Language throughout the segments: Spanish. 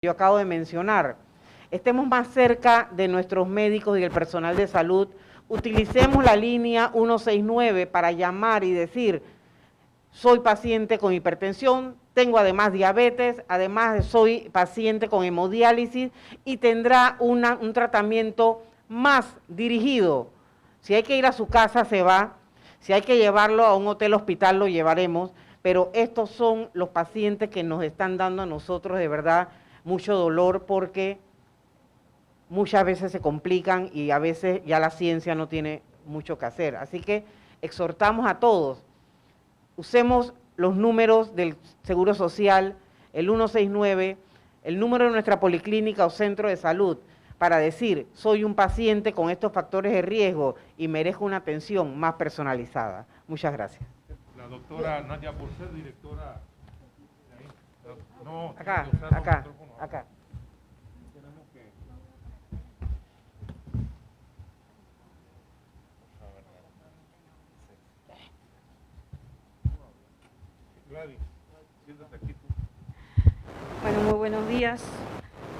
yo acabo de mencionar. Estemos más cerca de nuestros médicos y del personal de salud. Utilicemos la línea 169 para llamar y decir, soy paciente con hipertensión, tengo además diabetes, además soy paciente con hemodiálisis y tendrá un tratamiento más dirigido. Si hay que ir a su casa, se va. Si hay que llevarlo a un hotel hospital, lo llevaremos. Pero estos son los pacientes que nos están dando a nosotros de verdad mucho dolor porque muchas veces se complican y a veces ya la ciencia no tiene mucho que hacer. Así que exhortamos a todos, usemos los números del Seguro Social, el 169, el número de nuestra policlínica o centro de salud, para decir, soy un paciente con estos factores de riesgo y merezco una atención más personalizada. Muchas gracias. La doctora Nadia Porcel, directora. No, acá. Tenemos que... Gladys, siéntate aquí tú. Bueno, muy buenos días.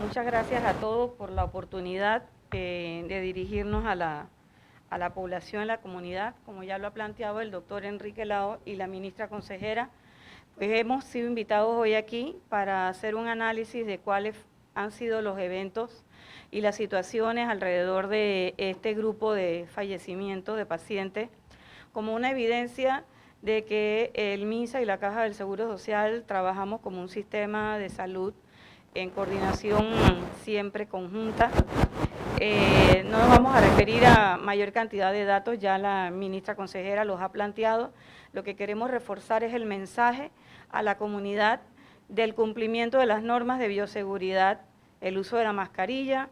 Muchas gracias a todos por la oportunidad de dirigirnos a la población, a la comunidad. Como ya lo ha planteado el doctor Enrique Lao y la ministra consejera, pues hemos sido invitados hoy aquí para hacer un análisis de cuáles han sido los eventos y las situaciones alrededor de este grupo de fallecimientos de pacientes, como una evidencia de que el MINSA y la Caja del Seguro Social trabajamos como un sistema de salud en coordinación siempre conjunta. No nos vamos a referir a mayor cantidad de datos, ya la ministra consejera los ha planteado. Lo que queremos reforzar es el mensaje a la comunidad del cumplimiento de las normas de bioseguridad, el uso de la mascarilla,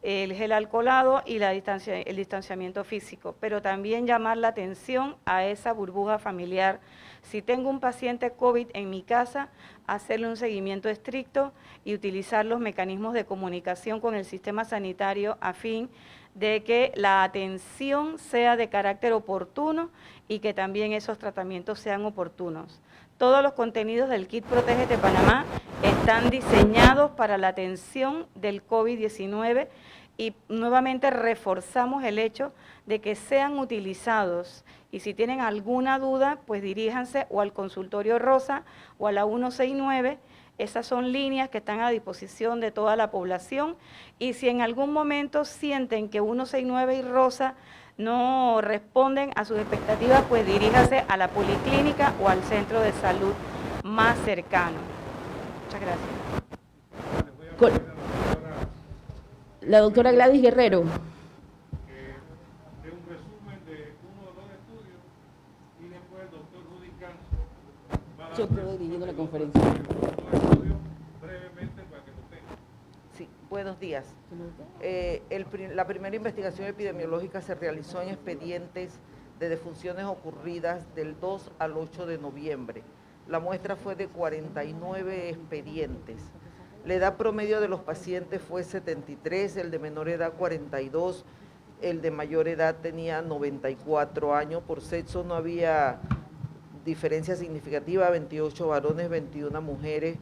el gel alcoholado y el distanciamiento físico, pero también llamar la atención a esa burbuja familiar. Si tengo un paciente COVID en mi casa, hacerle un seguimiento estricto y utilizar los mecanismos de comunicación con el sistema sanitario a fin de que la atención sea de carácter oportuno y que también esos tratamientos sean oportunos. Todos los contenidos del Kit Protégete Panamá están diseñados para la atención del COVID-19 y nuevamente reforzamos el hecho de que sean utilizados y si tienen alguna duda, pues diríjanse o al consultorio Rosa o a la 169. Esas son líneas que están a disposición de toda la población y si en algún momento sienten que 169 y Rosa no responden a sus expectativas, pues diríjase a la policlínica o al centro de salud más cercano. Muchas gracias. La doctora Gladys Guerrero. De un resumen de uno o dos estudios y después el doctor Rudy Canso va a dar Yo estoy dirigiendo la conferencia. Brevemente para que lo tengan. Sí, buenos días. La primera investigación epidemiológica se realizó en expedientes de defunciones ocurridas del 2 al 8 de noviembre. La muestra fue de 49 expedientes. La edad promedio de los pacientes fue 73, el de menor edad 42, el de mayor edad tenía 94 años. Por sexo no había diferencia significativa, 28 varones, 21 mujeres.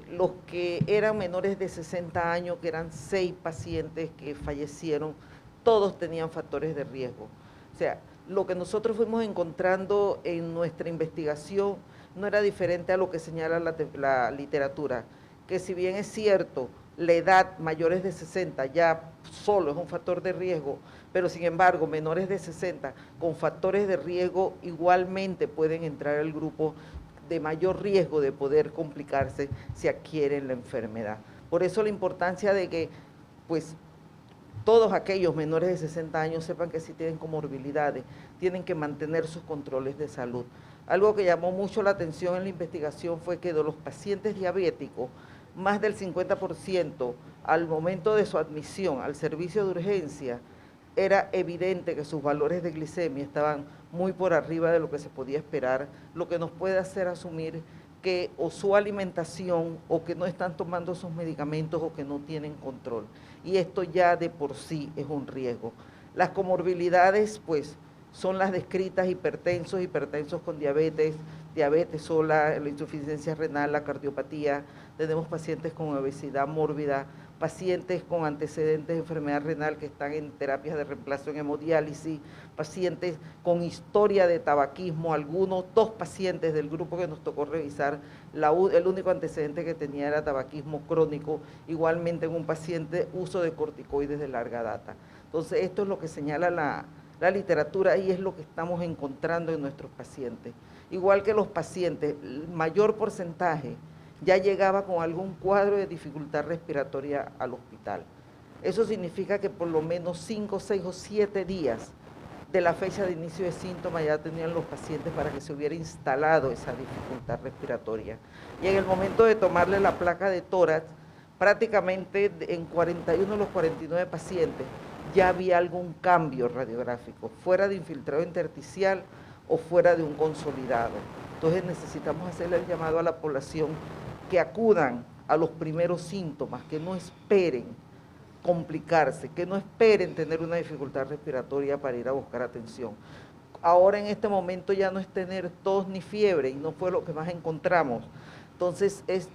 Los que eran menores de 60 años, que eran 6 pacientes que fallecieron, todos tenían factores de riesgo. O sea, lo que nosotros fuimos encontrando en nuestra investigación no era diferente a lo que señala la literatura, que si bien es cierto, la edad mayores de 60 ya solo es un factor de riesgo, pero sin embargo menores de 60 con factores de riesgo igualmente pueden entrar al grupo de mayor riesgo de poder complicarse si adquieren la enfermedad. Por eso la importancia de que pues todos aquellos menores de 60 años sepan que si tienen comorbilidades, tienen que mantener sus controles de salud. Algo que llamó mucho la atención en la investigación fue que de los pacientes diabéticos, más del 50% al momento de su admisión al servicio de urgencia, era evidente que sus valores de glicemia estaban muy por arriba de lo que se podía esperar, lo que nos puede hacer asumir que o su alimentación o que no están tomando sus medicamentos o que no tienen control. Y esto ya de por sí es un riesgo. Las comorbilidades, pues, son las descritas: hipertensos con diabetes, diabetes sola, la insuficiencia renal, la cardiopatía, tenemos pacientes con obesidad mórbida, pacientes con antecedentes de enfermedad renal que están en terapias de reemplazo en hemodiálisis, pacientes con historia de tabaquismo, algunos, 2 pacientes del grupo que nos tocó revisar, el único antecedente que tenía era tabaquismo crónico, igualmente en un paciente uso de corticoides de larga data. Entonces esto es lo que señala la literatura y es lo que estamos encontrando en nuestros pacientes. Igual que los pacientes, el mayor porcentaje ya llegaba con algún cuadro de dificultad respiratoria al hospital. Eso significa que por lo menos 5, 6 o 7 días de la fecha de inicio de síntomas ya tenían los pacientes para que se hubiera instalado esa dificultad respiratoria. Y en el momento de tomarle la placa de tórax, prácticamente en 41 de los 49 pacientes ya había algún cambio radiográfico, fuera de infiltrado intersticial o fuera de un consolidado. Entonces necesitamos hacerle el llamado a la población que acudan a los primeros síntomas, que no esperen complicarse, que no esperen tener una dificultad respiratoria para ir a buscar atención. Ahora en este momento ya no es tener tos ni fiebre y no fue lo que más encontramos. Entonces es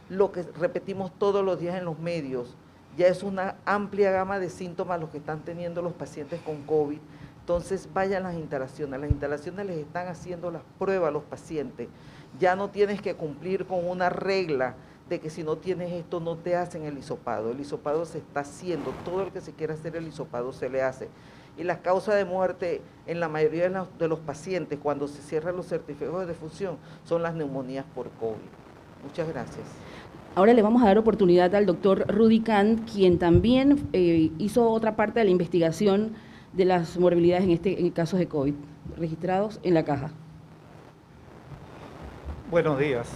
lo que repetimos todos los días en los medios, ya es una amplia gama de síntomas los que están teniendo los pacientes con COVID. Entonces vayan a las instalaciones les están haciendo las pruebas a los pacientes. Ya no tienes que cumplir con una regla de que si no tienes esto no te hacen el hisopado. El hisopado se está haciendo, todo el que se quiera hacer el hisopado se le hace. Y las causas de muerte en la mayoría de los pacientes cuando se cierran los certificados de defunción son las neumonías por COVID. Muchas gracias. Ahora le vamos a dar oportunidad al doctor Rudy Kant, quien también hizo otra parte de la investigación de las morbilidades en casos de COVID registrados en la caja. Buenos días.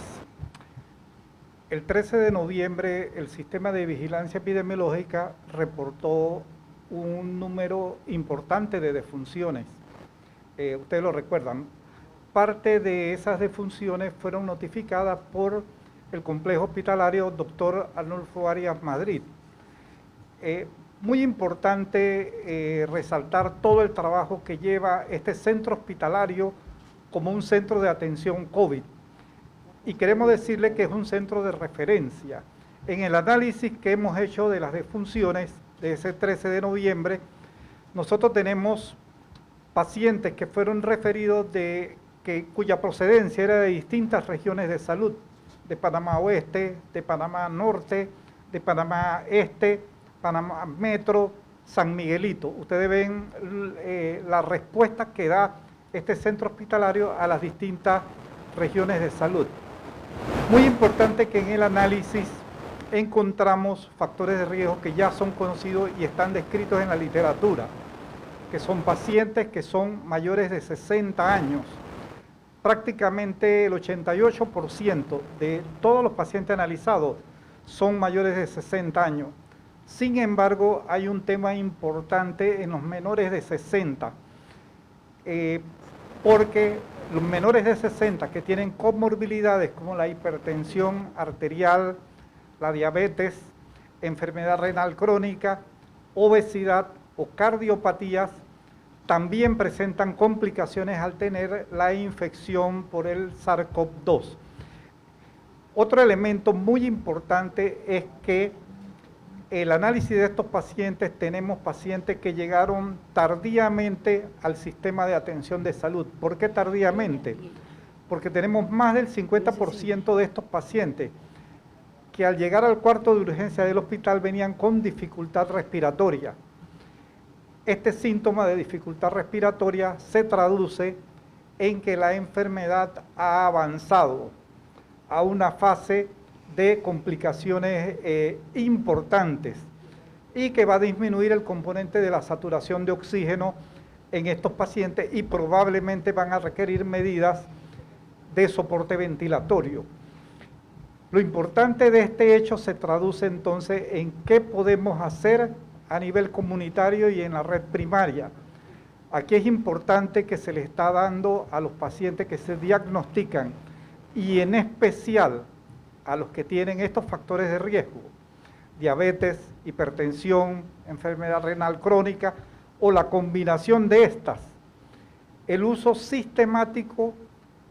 El 13 de noviembre el Sistema de Vigilancia Epidemiológica reportó un número importante de defunciones. Ustedes lo recuerdan. Parte de esas defunciones fueron notificadas por el complejo hospitalario Dr. Arnulfo Arias Madrid. Muy importante resaltar todo el trabajo que lleva este centro hospitalario como un centro de atención COVID. Y queremos decirle que es un centro de referencia. En el análisis que hemos hecho de las defunciones de ese 13 de noviembre, nosotros tenemos pacientes que fueron referidos cuya procedencia era de distintas regiones de salud, de Panamá Oeste, de Panamá Norte, de Panamá Este, Panamá Metro, San Miguelito. Ustedes ven la respuesta que da este centro hospitalario a las distintas regiones de salud. Muy importante que en el análisis encontramos factores de riesgo que ya son conocidos y están descritos en la literatura, que son pacientes que son mayores de 60 años. Prácticamente el 88% de todos los pacientes analizados son mayores de 60 años. Sin embargo, hay un tema importante en los menores de 60, porque los menores de 60 que tienen comorbilidades como la hipertensión arterial, la diabetes, enfermedad renal crónica, obesidad o cardiopatías, también presentan complicaciones al tener la infección por el SARS-CoV-2. Otro elemento muy importante es que el análisis de estos pacientes, tenemos pacientes que llegaron tardíamente al sistema de atención de salud. ¿Por qué tardíamente? Porque tenemos más del 50% de estos pacientes que al llegar al cuarto de urgencia del hospital venían con dificultad respiratoria. Este síntoma de dificultad respiratoria se traduce en que la enfermedad ha avanzado a una fase de complicaciones importantes y que va a disminuir el componente de la saturación de oxígeno en estos pacientes y probablemente van a requerir medidas de soporte ventilatorio. Lo importante de este hecho se traduce entonces en qué podemos hacer a nivel comunitario y en la red primaria. Aquí es importante que se le está dando a los pacientes que se diagnostican y en especial a los que tienen estos factores de riesgo, diabetes, hipertensión, enfermedad renal crónica o la combinación de estas, el uso sistemático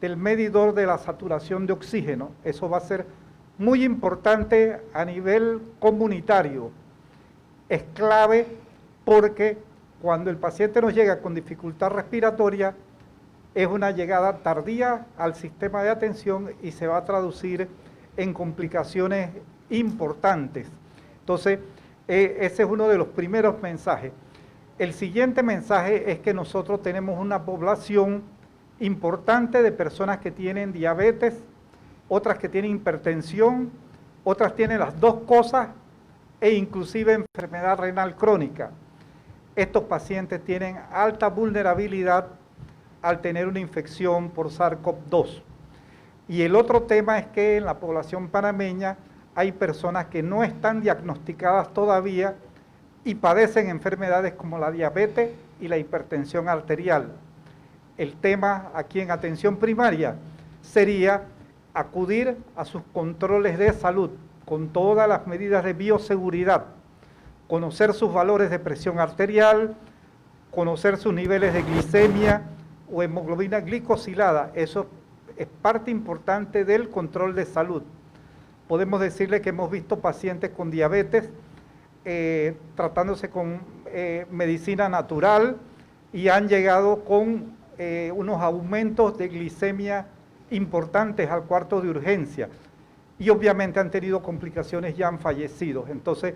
del medidor de la saturación de oxígeno. Eso va a ser Muy importante a nivel comunitario. Es clave porque cuando el paciente nos llega con dificultad respiratoria, es una llegada tardía al sistema de atención y se va a traducir en complicaciones importantes. Entonces, ese es uno de los primeros mensajes. El siguiente mensaje es que nosotros tenemos una población importante de personas que tienen diabetes, otras que tienen hipertensión, otras tienen las dos cosas e inclusive enfermedad renal crónica. Estos pacientes tienen alta vulnerabilidad al tener una infección por SARS-CoV-2. Y el otro tema es que en la población panameña hay personas que no están diagnosticadas todavía y padecen enfermedades como la diabetes y la hipertensión arterial. El tema aquí en atención primaria sería acudir a sus controles de salud con todas las medidas de bioseguridad, conocer sus valores de presión arterial, conocer sus niveles de glicemia o hemoglobina glicosilada. Eso es parte importante del control de salud. Podemos decirle que hemos visto pacientes con diabetes tratándose con medicina natural y han llegado con unos aumentos de glicemia importantes al cuarto de urgencia y obviamente han tenido complicaciones y han fallecido. Entonces,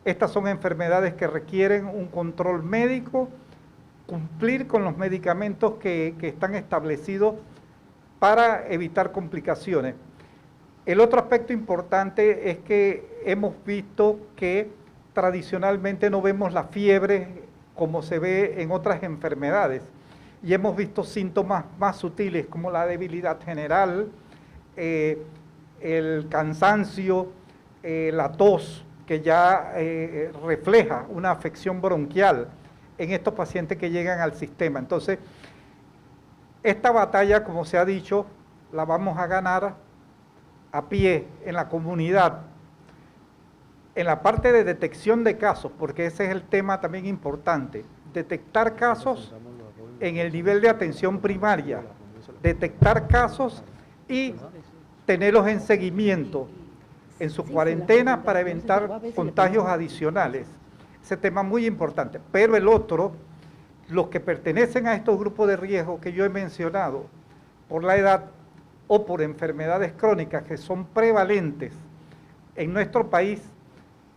estas son enfermedades que requieren un control médico, cumplir con los medicamentos que están establecidos para evitar complicaciones. El otro aspecto importante es que hemos visto que tradicionalmente no vemos la fiebre como se ve en otras enfermedades y hemos visto síntomas más sutiles como la debilidad general, el cansancio, la tos, que ya refleja una afección bronquial en estos pacientes que llegan al sistema. Entonces, esta batalla, como se ha dicho, la vamos a ganar a pie, en la comunidad, en la parte de detección de casos, porque ese es el tema también importante, detectar casos en el nivel de atención primaria, detectar casos y tenerlos en seguimiento, en su cuarentena para evitar contagios adicionales. Ese tema muy importante. Pero el otro, los que pertenecen a estos grupos de riesgo que yo he mencionado, por la edad o por enfermedades crónicas que son prevalentes en nuestro país,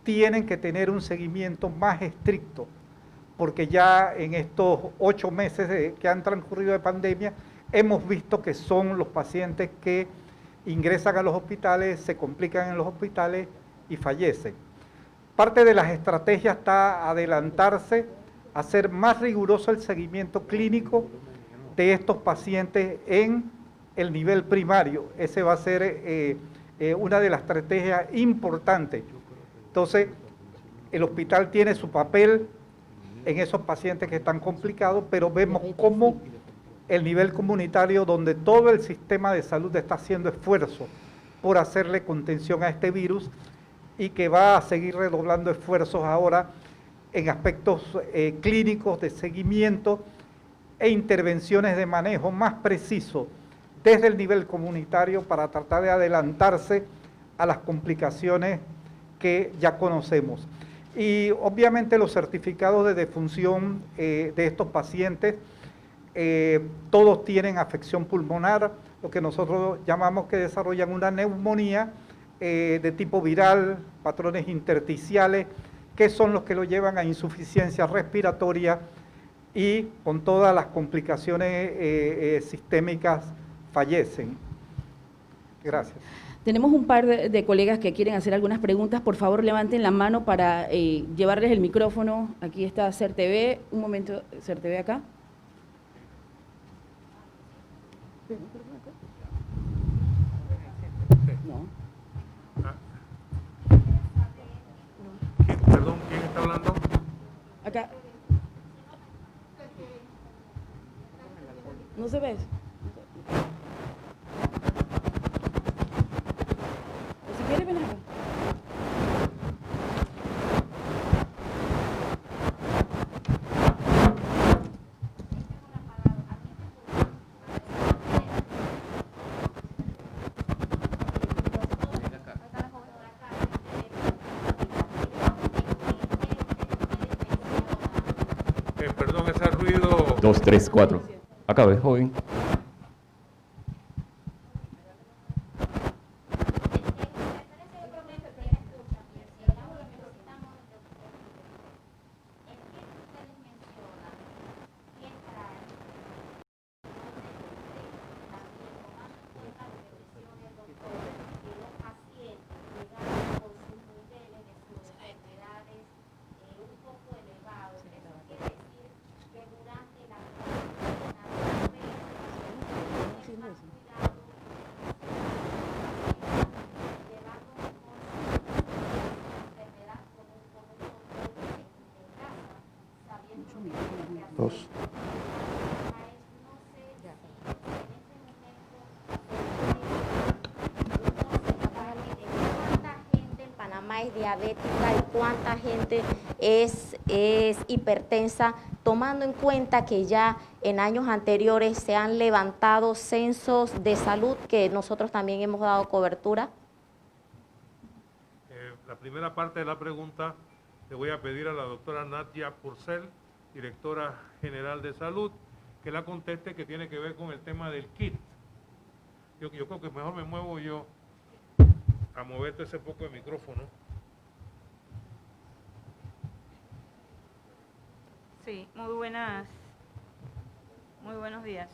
tienen que tener un seguimiento más estricto, porque ya en estos 8 meses que han transcurrido de pandemia, hemos visto que son los pacientes que ingresan a los hospitales, se complican en los hospitales y fallecen. Parte de las estrategias está adelantarse, hacer más riguroso el seguimiento clínico de estos pacientes en el nivel primario. Ese va a ser una de las estrategias importantes. Entonces, el hospital tiene su papel en esos pacientes que están complicados, pero vemos cómo el nivel comunitario, donde todo el sistema de salud está haciendo esfuerzo por hacerle contención a este virus y que va a seguir redoblando esfuerzos ahora en aspectos clínicos de seguimiento e intervenciones de manejo más preciso desde el nivel comunitario para tratar de adelantarse a las complicaciones que ya conocemos. Y obviamente los certificados de defunción de estos pacientes, todos tienen afección pulmonar, lo que nosotros llamamos que desarrollan una neumonía de tipo viral, patrones intersticiales, que son los que lo llevan a insuficiencia respiratoria y con todas las complicaciones sistémicas fallecen. Gracias. Tenemos un par de colegas que quieren hacer algunas preguntas. Por favor, levanten la mano para llevarles el micrófono. Aquí está CERTV. Un momento, CERTV acá. No. Perdón, ¿quién está hablando? Acá. ¿No se ve? Si quiere, ven acá. Perdón, ese ruido. 2, 3, 4. Acabe, joven. Dos. Es diabética y cuánta gente es hipertensa, tomando en cuenta que ya en años anteriores se han levantado censos de salud que nosotros también hemos dado cobertura? La primera parte de la pregunta le voy a pedir a la doctora Nadia Purcell, directora general de salud, que la conteste, que tiene que ver con el tema del kit. Yo creo que mejor me muevo yo a moverte ese poco de micrófono. Sí, muy buenos días.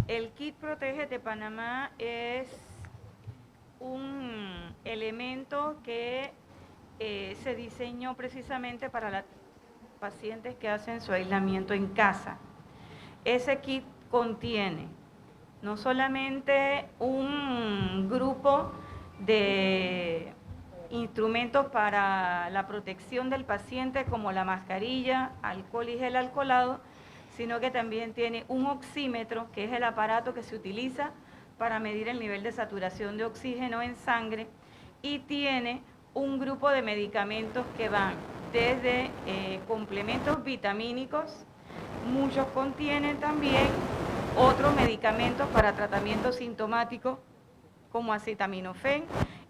El kit Protégete Panamá es un elemento que se diseñó precisamente para las pacientes que hacen su aislamiento en casa. Ese kit contiene no solamente un grupo de instrumentos para la protección del paciente como la mascarilla, alcohol y gel alcoholado, sino que también tiene un oxímetro, que es el aparato que se utiliza para medir el nivel de saturación de oxígeno en sangre, y tiene un grupo de medicamentos que van desde complementos vitamínicos, muchos contienen también otros medicamentos para tratamiento sintomático como acetaminofén,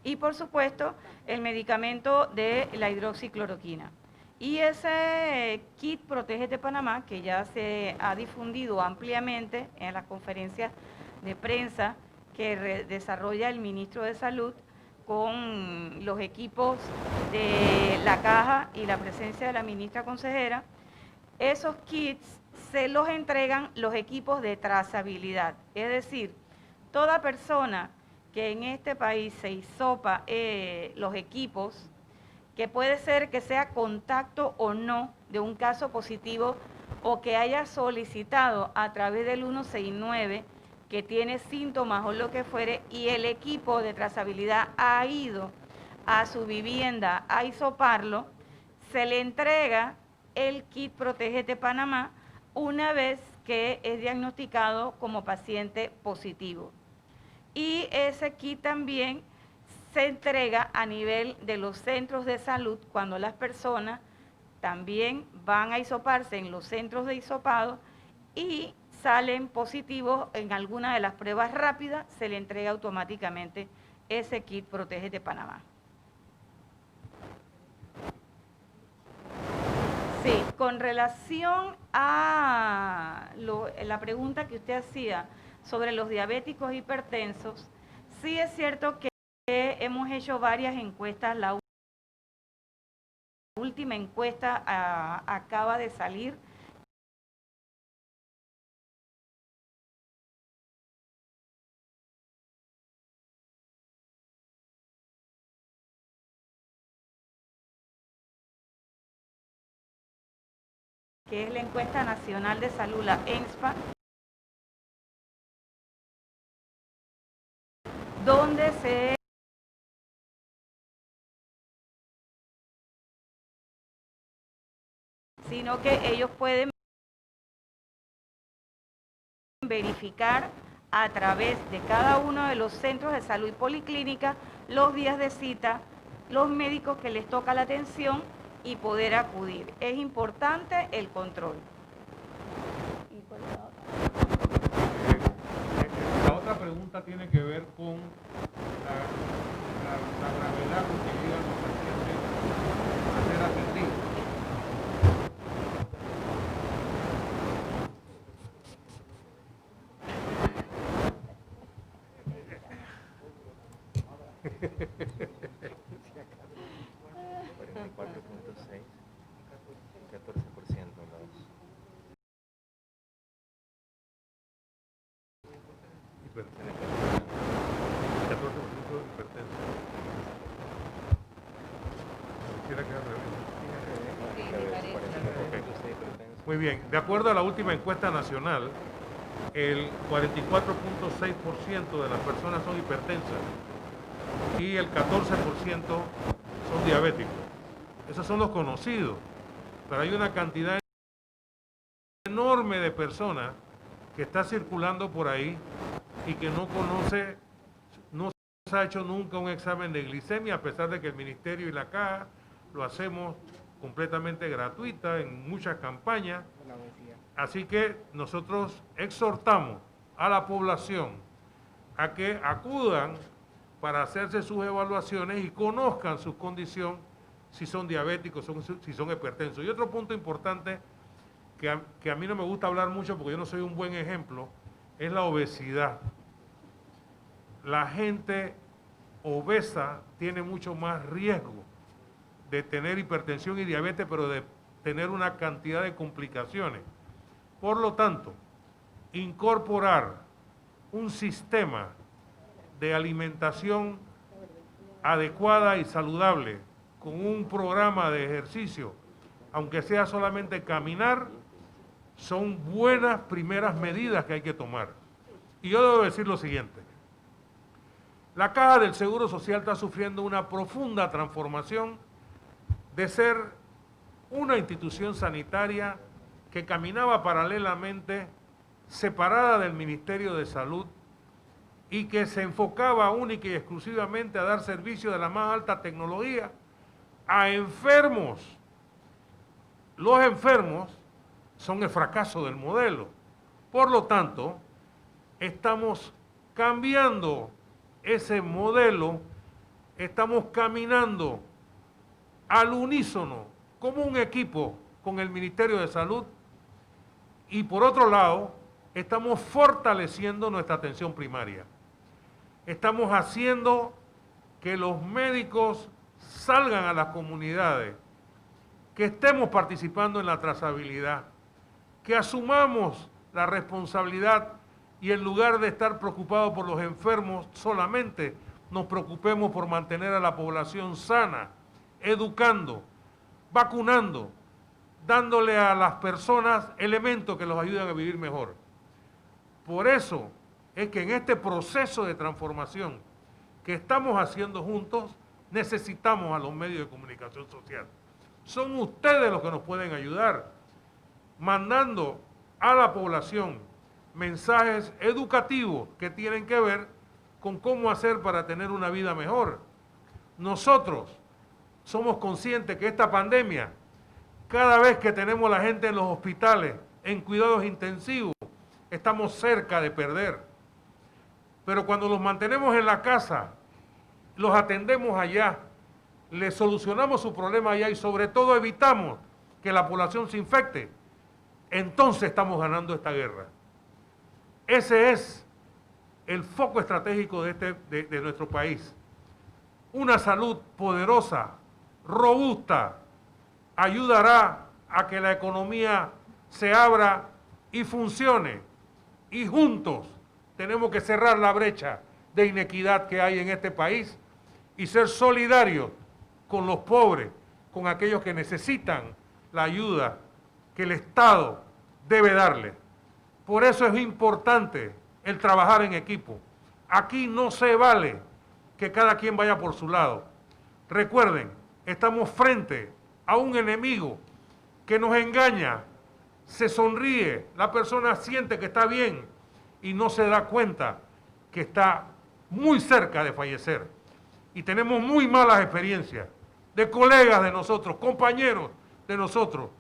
y por supuesto el medicamento de la hidroxicloroquina. Y ese kit Protégete Panamá, que ya se ha difundido ampliamente en las conferencias de prensa que desarrolla el ministro de Salud con los equipos de la caja y la presencia de la ministra consejera, esos kits se los entregan los equipos de trazabilidad. Es decir, toda persona que en este país se hisopa los equipos, que puede ser que sea contacto o no de un caso positivo o que haya solicitado a través del 169 que tiene síntomas o lo que fuere, y el equipo de trazabilidad ha ido a su vivienda a hisoparlo, se le entrega el kit Protégete Panamá una vez que es diagnosticado como paciente positivo. Y ese kit también se entrega a nivel de los centros de salud cuando las personas también van a hisoparse en los centros de hisopado y salen positivos en alguna de las pruebas rápidas, se le entrega automáticamente ese kit Protégete Panamá. Sí, con relación a la pregunta que usted hacía sobre los diabéticos hipertensos, sí es cierto que hemos hecho varias encuestas. La última encuesta acaba de salir. Que es la encuesta nacional de salud, la ENSPA, donde sino que ellos pueden verificar a través de cada uno de los centros de salud y policlínica los días de cita, los médicos que les toca la atención y poder acudir. Es importante el control. La otra pregunta tiene que ver con la gravedad con que llegan los pacientes a ser atendidos. 44.6 y 14% los hipertensos. 14% hipertensos. Quisiera que al revés. Ok. Muy bien, de acuerdo a la última encuesta nacional, el 44.6% de las personas son hipertensas y el 14% son diabéticos. Esos son los conocidos, pero hay una cantidad enorme de personas que está circulando por ahí y que no conoce, no se ha hecho nunca un examen de glicemia, a pesar de que el Ministerio y la Caja lo hacemos completamente gratuita en muchas campañas. Así que nosotros exhortamos a la población a que acudan para hacerse sus evaluaciones y conozcan su condición, si son diabéticos, si son hipertensos. Y otro punto importante que a mí no me gusta hablar mucho porque yo no soy un buen ejemplo, es la obesidad. La gente obesa tiene mucho más riesgo de tener hipertensión y diabetes, pero de tener una cantidad de complicaciones. Por lo tanto, incorporar un sistema de alimentación adecuada y saludable con un programa de ejercicio, aunque sea solamente caminar, son buenas primeras medidas que hay que tomar. Y yo debo decir lo siguiente: la Caja del Seguro Social está sufriendo una profunda transformación de ser una institución sanitaria que caminaba paralelamente, separada del Ministerio de Salud, y que se enfocaba única y exclusivamente a dar servicio de la más alta tecnología a enfermos. Los enfermos son el fracaso del modelo. Por lo tanto, estamos cambiando ese modelo, estamos caminando al unísono, como un equipo con el Ministerio de Salud, y por otro lado, estamos fortaleciendo nuestra atención primaria. Estamos haciendo que los médicos salgan a las comunidades, que estemos participando en la trazabilidad, que asumamos la responsabilidad y en lugar de estar preocupados por los enfermos, solamente nos preocupemos por mantener a la población sana, educando, vacunando, dándole a las personas elementos que los ayuden a vivir mejor. Por eso es que en este proceso de transformación que estamos haciendo juntos, necesitamos a los medios de comunicación social. Son ustedes los que nos pueden ayudar, mandando a la población mensajes educativos que tienen que ver con cómo hacer para tener una vida mejor. Nosotros somos conscientes que esta pandemia, cada vez que tenemos a la gente en los hospitales, en cuidados intensivos, estamos cerca de perder. Pero cuando los mantenemos en la casa, los atendemos allá, les solucionamos su problema allá y sobre todo evitamos que la población se infecte, entonces estamos ganando esta guerra. Ese es el foco estratégico de nuestro país. Una salud poderosa, robusta, ayudará a que la economía se abra y funcione. Y juntos tenemos que cerrar la brecha de inequidad que hay en este país y ser solidarios con los pobres, con aquellos que necesitan la ayuda que el Estado debe darle. Por eso es importante el trabajar en equipo. Aquí no se vale que cada quien vaya por su lado. Recuerden, estamos frente a un enemigo que nos engaña, se sonríe, la persona siente que está bien y no se da cuenta que está muy cerca de fallecer. Y tenemos muy malas experiencias de colegas de nosotros, compañeros de nosotros,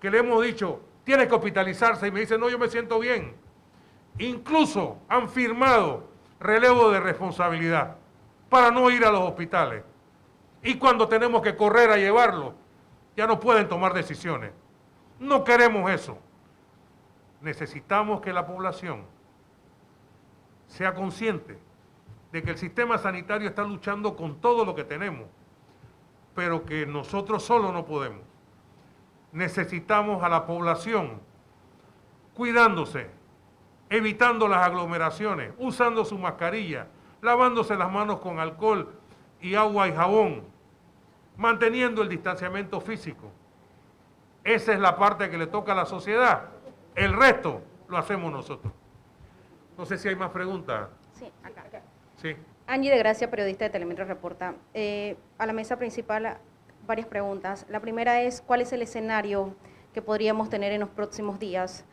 que le hemos dicho, tienes que hospitalizarse, y me dicen, no, yo me siento bien. Incluso han firmado relevo de responsabilidad para no ir a los hospitales. Y cuando tenemos que correr a llevarlo, ya no pueden tomar decisiones. No queremos eso. Necesitamos que la población sea consciente de que el sistema sanitario está luchando con todo lo que tenemos pero que nosotros solos no podemos. Necesitamos a la población cuidándose, evitando las aglomeraciones, usando su mascarilla, lavándose las manos con alcohol y agua y jabón, manteniendo el distanciamiento físico. Esa es la parte que le toca a la sociedad. El resto lo hacemos nosotros. No sé si hay más preguntas. Sí, acá. Sí. Angie de Gracia, periodista de Telemetro Reporta. A la mesa principal, varias preguntas. La primera es, ¿cuál es el escenario que podríamos tener en los próximos días?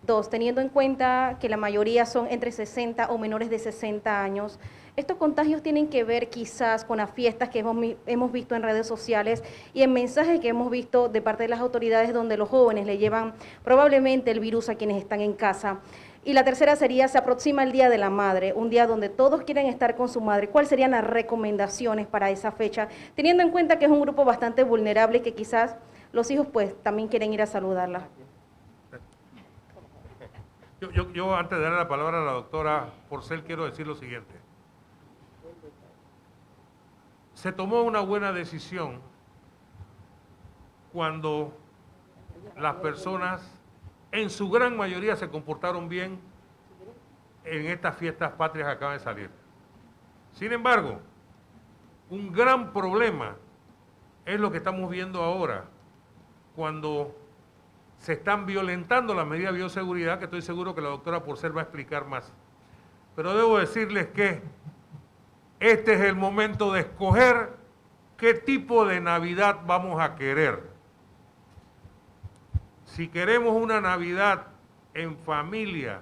2, teniendo en cuenta que la mayoría son entre 60 o menores de 60 años, ¿estos contagios tienen que ver quizás con las fiestas que hemos visto en redes sociales y en mensajes que hemos visto de parte de las autoridades donde los jóvenes le llevan probablemente el virus a quienes están en casa? Y la tercera sería, se aproxima el Día de la Madre, un día donde todos quieren estar con su madre. ¿Cuáles serían las recomendaciones para esa fecha? Teniendo en cuenta que es un grupo bastante vulnerable y que quizás los hijos pues también quieren ir a saludarla. Yo antes de darle la palabra a la doctora Porcel quiero decir lo siguiente. Se tomó una buena decisión cuando las personas en su gran mayoría se comportaron bien en estas fiestas patrias que acaban de salir. Sin embargo, un gran problema es lo que estamos viendo ahora, cuando se están violentando las medidas de bioseguridad, que estoy seguro que la doctora Porcel va a explicar más. Pero debo decirles que este es el momento de escoger qué tipo de Navidad vamos a querer. Si queremos una Navidad en familia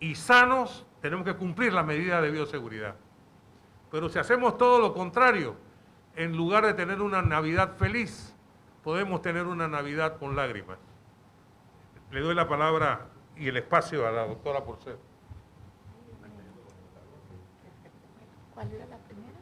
y sanos, tenemos que cumplir las medidas de bioseguridad. Pero si hacemos todo lo contrario, en lugar de tener una Navidad feliz, podemos tener una Navidad con lágrimas. Le doy la palabra y el espacio a la doctora Porcel. ¿Cuál era la primera?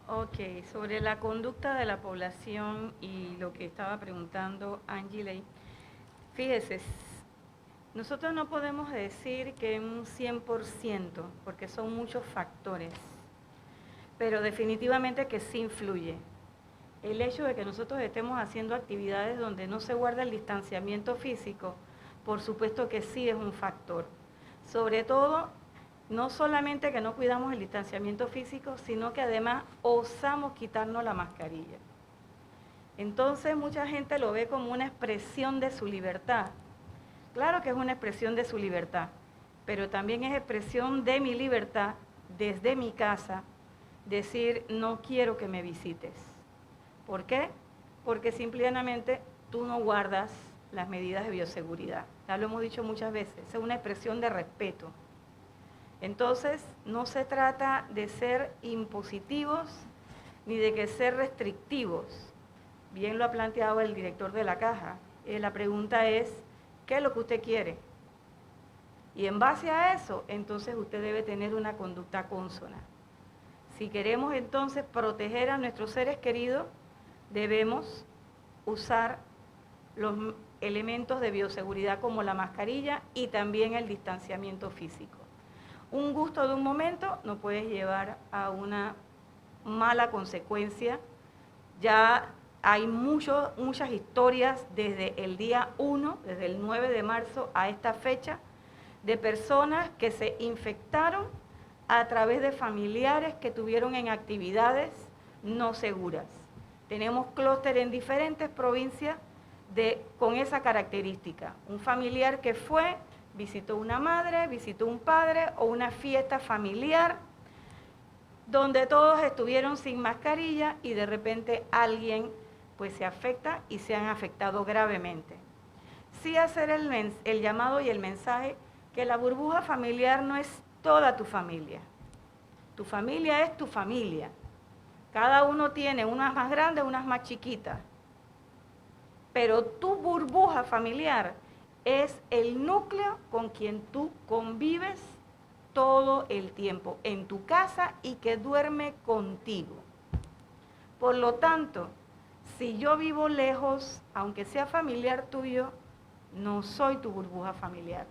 Ok, sobre la conducta de la población y lo que estaba preguntando Angie, fíjese, nosotros no podemos decir que un 100%, porque son muchos factores, pero definitivamente que sí influye. El hecho de que nosotros estemos haciendo actividades donde no se guarda el distanciamiento físico, por supuesto que sí es un factor. Sobre todo, no solamente que no cuidamos el distanciamiento físico, sino que además osamos quitarnos la mascarilla. Entonces, mucha gente lo ve como una expresión de su libertad. Claro que es una expresión de su libertad, pero también es expresión de mi libertad desde mi casa, decir, no quiero que me visites. ¿Por qué? Porque simplemente tú no guardas las medidas de bioseguridad. Ya lo hemos dicho muchas veces, es una expresión de respeto. Entonces, no se trata de ser impositivos ni de que ser restrictivos. Bien lo ha planteado el director de la caja. La pregunta es, ¿qué es lo que usted quiere? Y en base a eso, entonces usted debe tener una conducta consona. Si queremos entonces proteger a nuestros seres queridos, debemos usar los elementos de bioseguridad como la mascarilla y también el distanciamiento físico. Un gusto de un momento nos puede llevar a una mala consecuencia. Ya hay muchas historias desde el día 1, desde el 9 de marzo a esta fecha, de personas que se infectaron a través de familiares que tuvieron en actividades no seguras. Tenemos clúster en diferentes provincias con esa característica. Un familiar que fue, visitó una madre, visitó un padre o una fiesta familiar donde todos estuvieron sin mascarilla y de repente alguien pues se afecta y se han afectado gravemente. Sí hacer el llamado y el mensaje que la burbuja familiar no es toda tu familia. Tu familia es tu familia. Cada uno tiene unas más grandes, unas más chiquitas. Pero tu burbuja familiar es el núcleo con quien tú convives todo el tiempo en tu casa y que duerme contigo. Por lo tanto, si yo vivo lejos, aunque sea familiar tuyo, no soy tu burbuja familiar.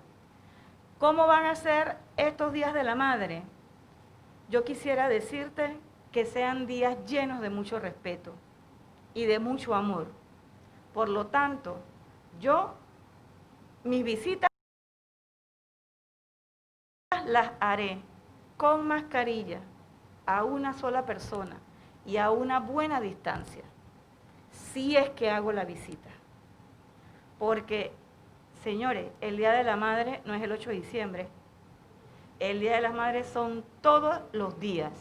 ¿Cómo van a ser estos días de la madre? Yo quisiera decirte que sean días llenos de mucho respeto y de mucho amor. Por lo tanto, mis visitas las haré con mascarilla a una sola persona y a una buena distancia, si es que hago la visita. Porque, señores, el Día de la Madre no es el 8 de diciembre. El Día de las Madres son todos los días.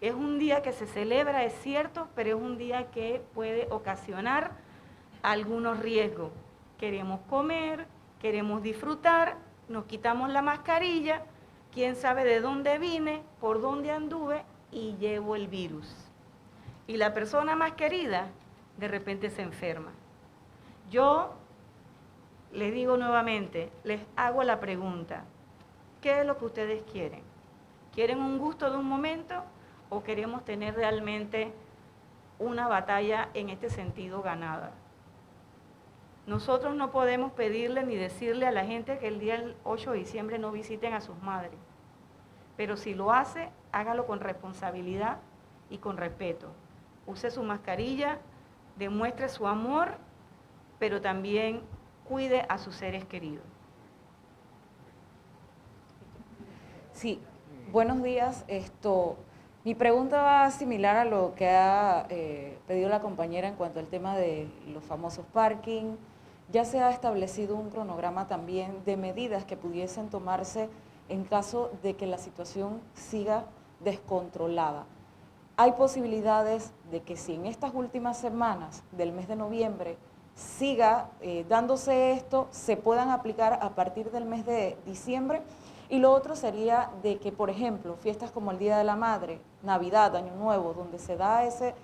Es un día que se celebra, es cierto, pero es un día que puede ocasionar algunos riesgos. Queremos comer, queremos disfrutar, nos quitamos la mascarilla, quién sabe de dónde vine, por dónde anduve y llevo el virus. Y la persona más querida de repente se enferma. Yo les digo nuevamente, les hago la pregunta, ¿qué es lo que ustedes quieren? ¿Quieren un gusto de un momento o queremos tener realmente una batalla en este sentido ganada? Nosotros no podemos pedirle ni decirle a la gente que el día del 8 de diciembre no visiten a sus madres, pero si lo hace, hágalo con responsabilidad y con respeto. Use su mascarilla, demuestre su amor, pero también cuide a sus seres queridos. Sí, buenos días. Mi pregunta va similar a lo que ha pedido la compañera en cuanto al tema de los famosos parking. Ya se ha establecido un cronograma también de medidas que pudiesen tomarse en caso de que la situación siga descontrolada. Hay posibilidades de que si en estas últimas semanas del mes de noviembre siga dándose esto, se puedan aplicar a partir del mes de diciembre. Y lo otro sería de que, por ejemplo, fiestas como el Día de la Madre, Navidad, Año Nuevo, donde se da ese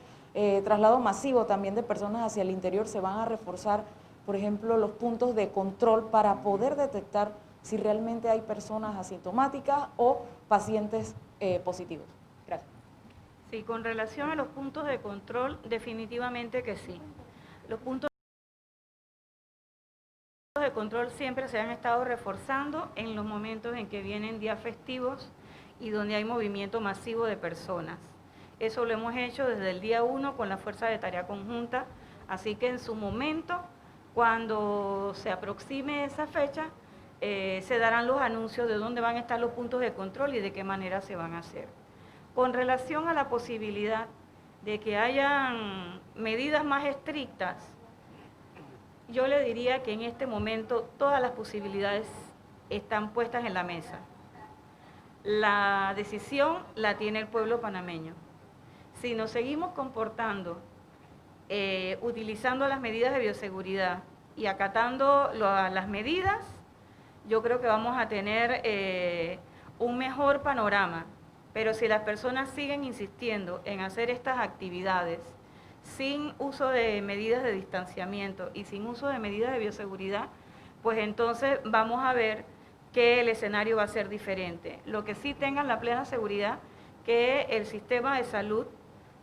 traslado masivo también de personas hacia el interior, se van a reforzar, por ejemplo, los puntos de control para poder detectar si realmente hay personas asintomáticas o pacientes positivos. Gracias. Sí, con relación a los puntos de control, definitivamente que sí. Los puntos de control siempre se han estado reforzando en los momentos en que vienen días festivos y donde hay movimiento masivo de personas. Eso lo hemos hecho desde el día 1 con la Fuerza de Tarea Conjunta, así que en su momento, cuando se aproxime esa fecha, se darán los anuncios de dónde van a estar los puntos de control y de qué manera se van a hacer. Con relación a la posibilidad de que hayan medidas más estrictas, yo le diría que en este momento todas las posibilidades están puestas en la mesa. La decisión la tiene el pueblo panameño. Si nos seguimos comportando, utilizando las medidas de bioseguridad y acatando las medidas, yo creo que vamos a tener un mejor panorama. Pero si las personas siguen insistiendo en hacer estas actividades sin uso de medidas de distanciamiento y sin uso de medidas de bioseguridad, pues entonces vamos a ver que el escenario va a ser diferente. Lo que sí tengan la plena seguridad que el sistema de salud,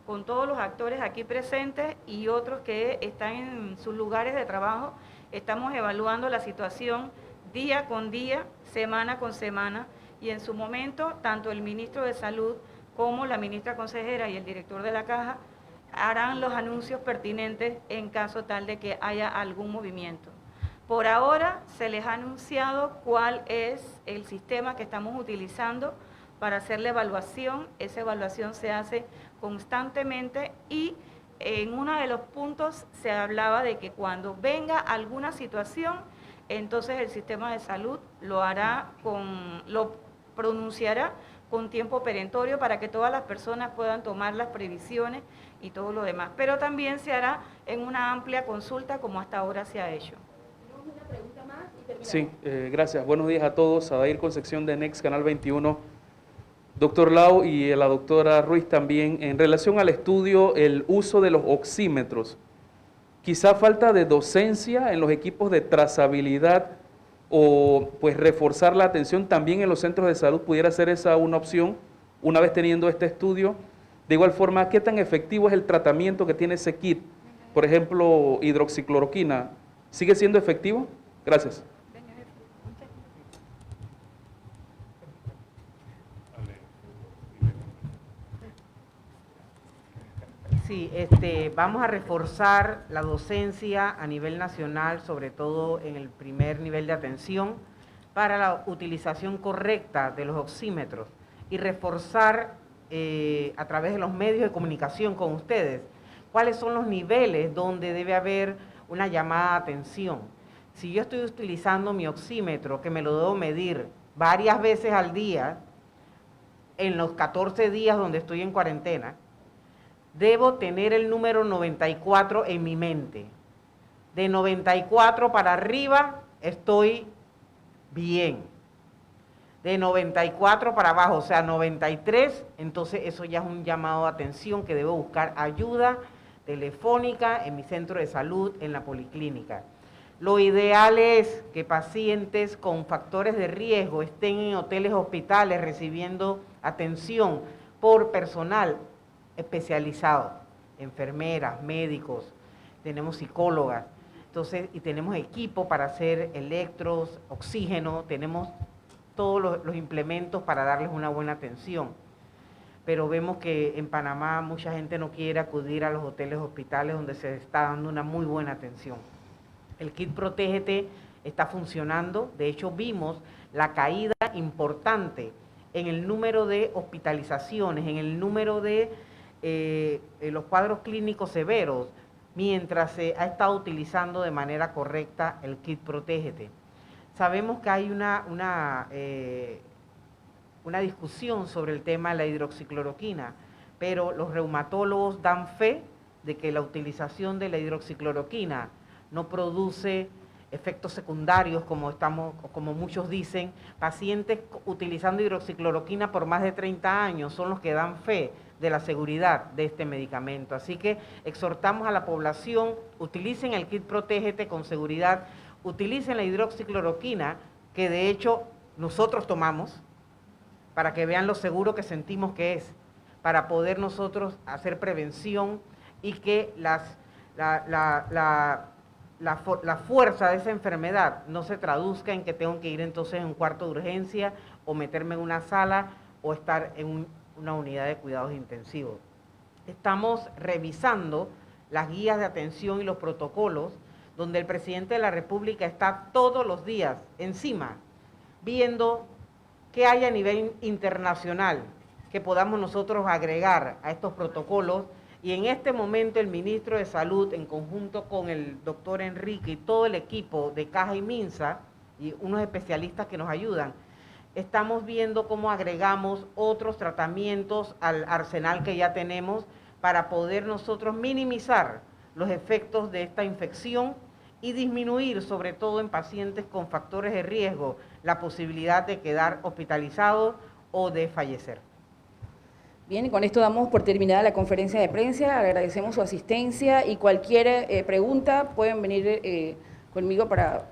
con todos los actores aquí presentes y otros que están en sus lugares de trabajo, estamos evaluando la situación día con día, semana con semana, y en su momento, tanto el ministro de Salud como la ministra consejera y el director de la Caja harán los anuncios pertinentes en caso tal de que haya algún movimiento. Por ahora se les ha anunciado cuál es el sistema que estamos utilizando para hacer la evaluación. Esa evaluación se hace constantemente y en uno de los puntos se hablaba de que cuando venga alguna situación, entonces el sistema de salud lo pronunciará con tiempo perentorio para que todas las personas puedan tomar las previsiones y todo lo demás. Pero también se hará en una amplia consulta como hasta ahora se ha hecho. Sí, gracias. Buenos días a todos. Adair Concepción de Next, Canal 21. Doctor Lau y la doctora Ruiz también. En relación al estudio, el uso de los oxímetros, quizá falta de docencia en los equipos de trazabilidad o pues reforzar la atención también en los centros de salud, pudiera ser esa una opción una vez teniendo este estudio. De igual forma, ¿qué tan efectivo es el tratamiento que tiene ese kit? Por ejemplo, hidroxicloroquina, ¿sigue siendo efectivo? Gracias. Sí, vamos a reforzar la docencia a nivel nacional, sobre todo en el primer nivel de atención, para la utilización correcta de los oxímetros y reforzar a través de los medios de comunicación con ustedes cuáles son los niveles donde debe haber una llamada de atención. Si yo estoy utilizando mi oxímetro, que me lo debo medir varias veces al día, en los 14 días donde estoy en cuarentena, debo tener el número 94 en mi mente. De 94 para arriba estoy bien. De 94 para abajo, o sea, 93, entonces eso ya es un llamado de atención que debo buscar ayuda telefónica en mi centro de salud, en la policlínica. Lo ideal es que pacientes con factores de riesgo estén en hoteles, hospitales, recibiendo atención por personal especializado, enfermeras, médicos, tenemos psicólogas, entonces, y tenemos equipo para hacer electros, oxígeno, tenemos todos los implementos para darles una buena atención. Pero vemos que en Panamá mucha gente no quiere acudir a los hoteles, hospitales donde se está dando una muy buena atención. El kit Protégete está funcionando, de hecho vimos la caída importante en el número de hospitalizaciones, en el número de los cuadros clínicos severos, mientras se ha estado utilizando de manera correcta el kit Protégete. Sabemos que hay una discusión sobre el tema de la hidroxicloroquina, pero los reumatólogos dan fe de que la utilización de la hidroxicloroquina no produce efectos secundarios como muchos dicen. Pacientes utilizando hidroxicloroquina por más de 30 años son los que dan fe de la seguridad de este medicamento. Así que exhortamos a la población, utilicen el kit Protégete con seguridad, utilicen la hidroxicloroquina, que de hecho nosotros tomamos, para que vean lo seguro que sentimos que es, para poder nosotros hacer prevención y que la fuerza de esa enfermedad no se traduzca en que tengo que ir entonces en un cuarto de urgencia o meterme en una sala o estar en una unidad de cuidados intensivos. Estamos revisando las guías de atención y los protocolos, donde el presidente de la República está todos los días encima, viendo qué hay a nivel internacional que podamos nosotros agregar a estos protocolos. Y en este momento el ministro de Salud, en conjunto con el doctor Enrique y todo el equipo de Caja y Minsa, y unos especialistas que nos ayudan, estamos viendo cómo agregamos otros tratamientos al arsenal que ya tenemos para poder nosotros minimizar los efectos de esta infección y disminuir, sobre todo en pacientes con factores de riesgo, la posibilidad de quedar hospitalizados o de fallecer. Bien, y con esto damos por terminada la conferencia de prensa. Agradecemos su asistencia y cualquier pregunta pueden venir conmigo para